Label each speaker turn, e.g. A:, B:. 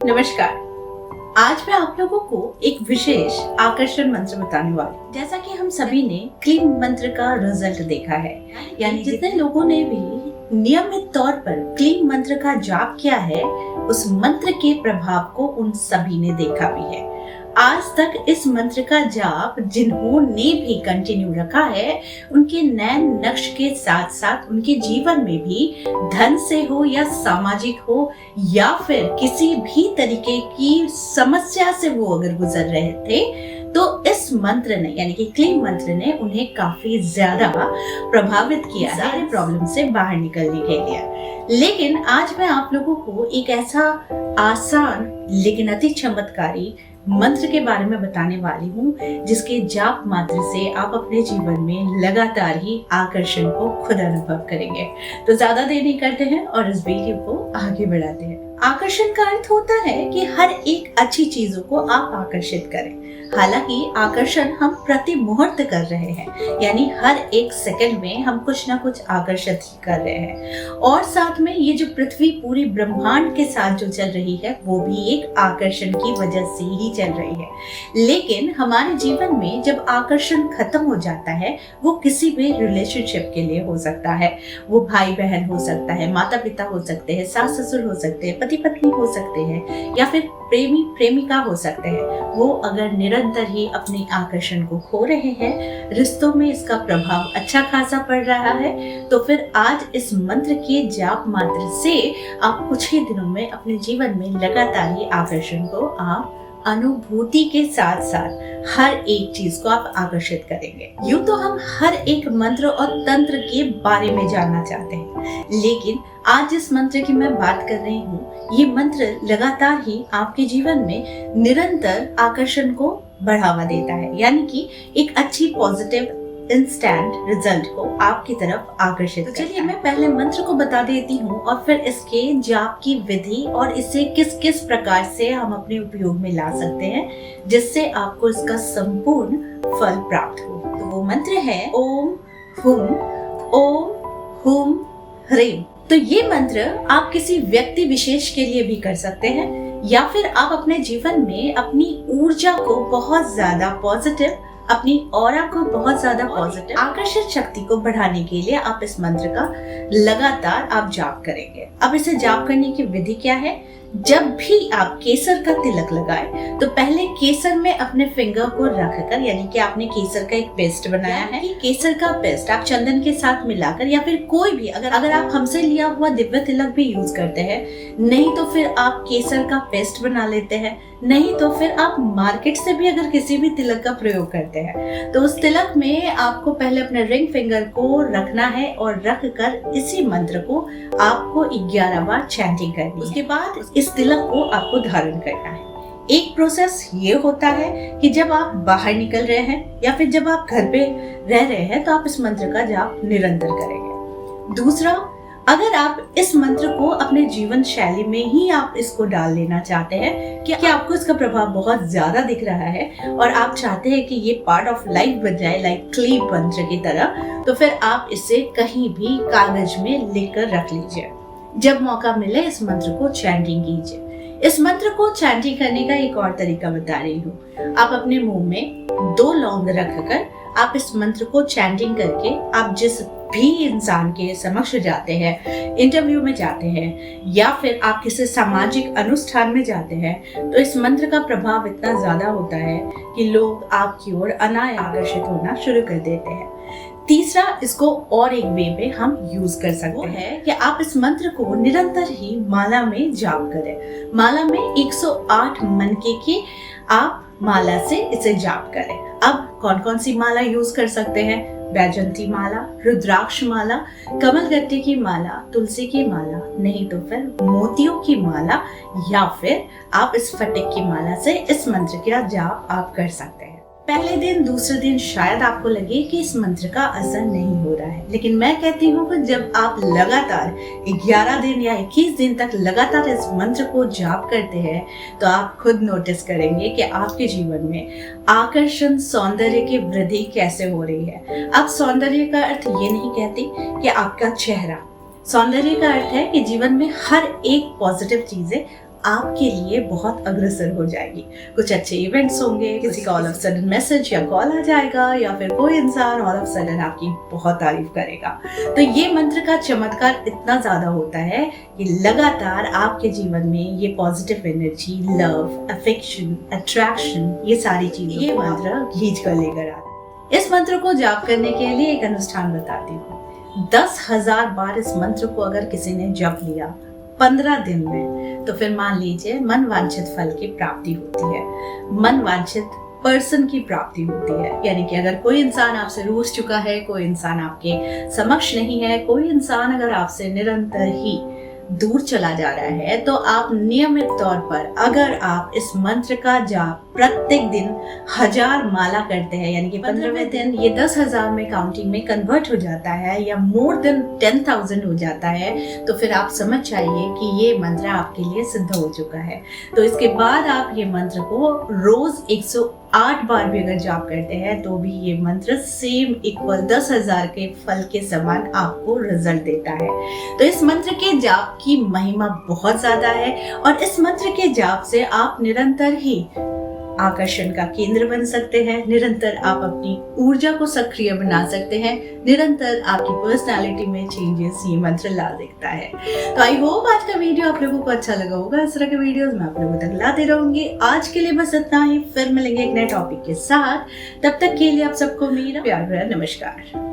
A: नमस्कार। आज मैं आप लोगों को एक विशेष आकर्षण मंत्र बताने वाली हूँ। जैसा कि हम सभी ने क्लीन मंत्र का रिजल्ट देखा है, यानी जितने लोगों ने भी नियमित तौर पर क्लीन मंत्र का जाप किया है, उस मंत्र के प्रभाव को उन सभी ने देखा भी है। आज तक इस मंत्र का जाप जिन्होंने भी कंटिन्यू रखा है, उनके नैन नक्श के साथ साथ उनके जीवन में भी धन से हो या सामाजिक हो या फिर किसी भी तरीके की समस्या से वो अगर गुजर रहे थे, तो इस मंत्र ने यानी कि क्लीन मंत्र ने उन्हें काफी ज्यादा प्रभावित किया है सारे प्रॉब्लम से बाहर निकलने के लिए। लेकिन आज मैं आप लोगों को एक ऐसा आसान लेकिन अति चमत्कारी मंत्र के बारे में बताने वाली हूँ, जिसके जाप मात्र से आप अपने जीवन में लगातार ही आकर्षण को खुद अनुभव करेंगे। तो ज्यादा देर नहीं करते हैं और इस वीडियो को आगे बढ़ाते हैं। आकर्षण का अर्थ होता है कि हर एक अच्छी चीजों को आप आकर्षित करें। हालांकि आकर्षण हम प्रति मुहूर्त कर रहे हैं, यानी हर एक सेकंड में हम कुछ ना कुछ आकर्षित ही कर रहे हैं। और साथ में ये जो पृथ्वी पूरी ब्रह्मांड के साथ जो चल रही है, वो भी एक आकर्षण की वजह से ही चल रही है। लेकिन हमारे जीवन में जब आकर्षण खत्म हो जाता है, वो किसी भी रिलेशनशिप के लिए हो सकता है। वो भाई बहन हो सकता है, माता पिता हो सकते हैं, सास ससुर हो सकते हैं, पति पत्नी हो सकते हैं, या फिर प्रेमी प्रेमिका हो सकते हैं। वो अगर निरंतर ही अपने आकर्षण को खो रहे हैं, रिश्तों में इसका प्रभाव अच्छा खासा पड़ रहा है, तो फिर आज इस मंत्र के जाप मात्र से आप कुछ ही दिनों में अपने जीवन में लगातार ही आकर्षण को आप अनुभूति के साथ साथ हर एक चीज को आप आकर्षित करेंगे। यूं तो हम हर एक मंत्र और तंत्र के बारे में जानना चाहते हैं, लेकिन आज जिस मंत्र की मैं बात कर रही हूँ, ये मंत्र लगातार ही आपके जीवन में निरंतर आकर्षण को बढ़ावा देता है, यानी कि एक अच्छी पॉजिटिव इंस्टेंट रिजल्ट को आपकी तरफ आकर्षित करता है। चलिए मैं पहले मंत्र को बता देती हूँ और फिर इसके जाप की विधि और इसे किस किस प्रकार से हम अपने उपयोग में ला सकते हैं, जिससे आपको इसका संपूर्ण फल प्राप्त हो। तो वो मंत्र है ओम हुम ह्रीम। तो ये मंत्र आप किसी व्यक्ति विशेष के लिए भी कर सकते हैं, या फिर आप अपने जीवन में अपनी ऊर्जा को बहुत ज्यादा पॉजिटिव, अपनी ऑरा को बहुत ज्यादा पॉजिटिव, आकर्षण शक्ति को बढ़ाने के लिए आप इस मंत्र का लगातार आप जाप करेंगे। अब इसे जाप करने की विधि क्या है? जब भी आप केसर का तिलक लगाएं, तो पहले केसर में अपने फिंगर को रखकर, यानी कि आपने केसर का एक पेस्ट बनाया है, केसर का पेस्ट आप चंदन के साथ मिलाकर, या फिर कोई भी अगर आप हमसे लिया हुआ दिव्य तिलक भी यूज करते हैं, नहीं तो फिर आप केसर का पेस्ट बना लेते हैं, नहीं तो फिर आप मार्केट से भी अगर किसी भी तिलक का प्रयोग करते हैं, तो उस तिलक में आपको पहले अपने रिंग फिंगर को रखना है और रख कर इसी मंत्र को आपको 11 बार चैंटिंग करनी है। उसके बाद इस तिलक को आपको धारण करना है। एक प्रोसेस ये होता है कि जब आप बाहर निकल रहे हैं या फिर जब आप घर पे रह रहे हैं, तो आप इस मंत्र का जाप निरंतर करेंगे। दूसरा, अगर आप इस मंत्र को अपने जीवन शैली में ही आप इसको डाल लेना चाहते हैं कि आपको इसका प्रभाव बहुत ज्यादा दिख रहा है और आप चाहते हैं कि ये पार्ट ऑफ लाइफ बन जाए, लाइक क्लीन मंत्र की तरह, तो फिर आप इसे कहीं भी कागज में लिख कर रख लीजिए। जब मौका मिले इस मंत्र को चैंटिंग कीजिए। इस मंत्र को चैंटिंग करने का एक और तरीका बता रही हूँ। आप अपने मुंह में 2 लौंग रखकर आप इस मंत्र को चैंटिंग करके आप जिस भी इंसान के समक्ष जाते हैं, इंटरव्यू में जाते हैं, या फिर आप किसी सामाजिक अनुष्ठान में जाते हैं, तो इस मंत्र का प्रभाव इतना ज्यादा होता है कि लोग आपकी ओर अनायास आकर्षित होना शुरू कर देते हैं। तीसरा, इसको और एक वे में हम यूज कर सकते हैं कि आप इस मंत्र को निरंतर ही माला में जाप करें। माला में 108 मनके की आप माला से इसे जाप करें। अब कौन कौन सी माला यूज कर सकते हैं? बैजंती माला, रुद्राक्ष माला, कमलगट्टे की माला, तुलसी की माला, नहीं तो फिर मोतियों की माला, या फिर आप इस फटिक की माला से इस मंत्र का जाप आप कर सकते हैं। पहले दिन दूसरे दिन शायद आपको लगे कि इस मंत्र का असर नहीं हो रहा है, लेकिन मैं कहती हूँ कि जब आप लगातार 11 दिन या 21 दिन तक लगातार इस मंत्र को जाप करते हैं, तो आप खुद नोटिस करेंगे कि आपके जीवन में आकर्षण, सौंदर्य की वृद्धि कैसे हो रही है। अब सौंदर्य का अर्थ ये नहीं कहती कि आपका चेहरा, सौंदर्य का अर्थ है कि जीवन में हर एक पॉजिटिव चीजें आपके लिए बहुत अग्रसर हो जाएगी। कुछ अच्छे इवेंट्स होंगे, किसी का ऑल ऑफ सडन मैसेज या कॉल आ जाएगा, या फिर कोई इंसान ऑल ऑफ सडन आपकी बहुत तारीफ करेगा। तो ये मंत्र का चमत्कार इतना ज्यादा होता है कि लगातार आपके जीवन में ये positive energy, love, affection, attraction, ये सारी चीजें ये मंत्र खींच कर लेकर आता है। इस मंत्र को जाप करने के लिए एक अनुष्ठान बताती हूँ। 10,000 बार इस मंत्र को अगर किसी ने जप लिया 15 दिन में, तो फिर मान लीजिए मन वांछित फल की प्राप्ति होती है, मन वांछित पर्सन की प्राप्ति होती है। यानी कि अगर कोई इंसान आपसे रूठ चुका है, कोई इंसान आपके समक्ष नहीं है, कोई इंसान अगर आपसे निरंतर ही दूर चला जा रहा है, तो आप नियमित तौर पर अगर आप इस मंत्र का जाप प्रत्येक दिन 1000 माला करते हैं, यानी कि 15वें दिन ये 10,000 में काउंटिंग में कन्वर्ट हो जाता है या मोर देन 10,000 हो जाता है, तो फिर आप समझ जाइए कि ये मंत्र आपके लिए सिद्ध हो चुका है। तो इसके बाद आप ये मंत्र को रोज 108 बार भी अगर जाप करते हैं, तो भी ये मंत्र सेम इक्वल 10,000 के फल के समान आपको रिजल्ट देता है। तो इस मंत्र के जाप की महिमा बहुत ज्यादा है, और इस मंत्र के जाप से आप निरंतर ही आकर्षण का केंद्र बन सकते हैं, निरंतर आप अपनी ऊर्जा को सक्रिय बना सकते हैं, निरंतर आपकी पर्सनालिटी में चेंजेस ये मंत्र ला सकता है। तो आई होप आज का वीडियो आप लोगों को अच्छा लगा होगा। इस तरह के वीडियोस मैं आप लोगों तक लाते रहूंगी। आज के लिए बस इतना ही, फिर मिलेंगे एक नए टॉपिक के साथ। तब तक के लिए आप सबको मेरा प्यार भरा नमस्कार।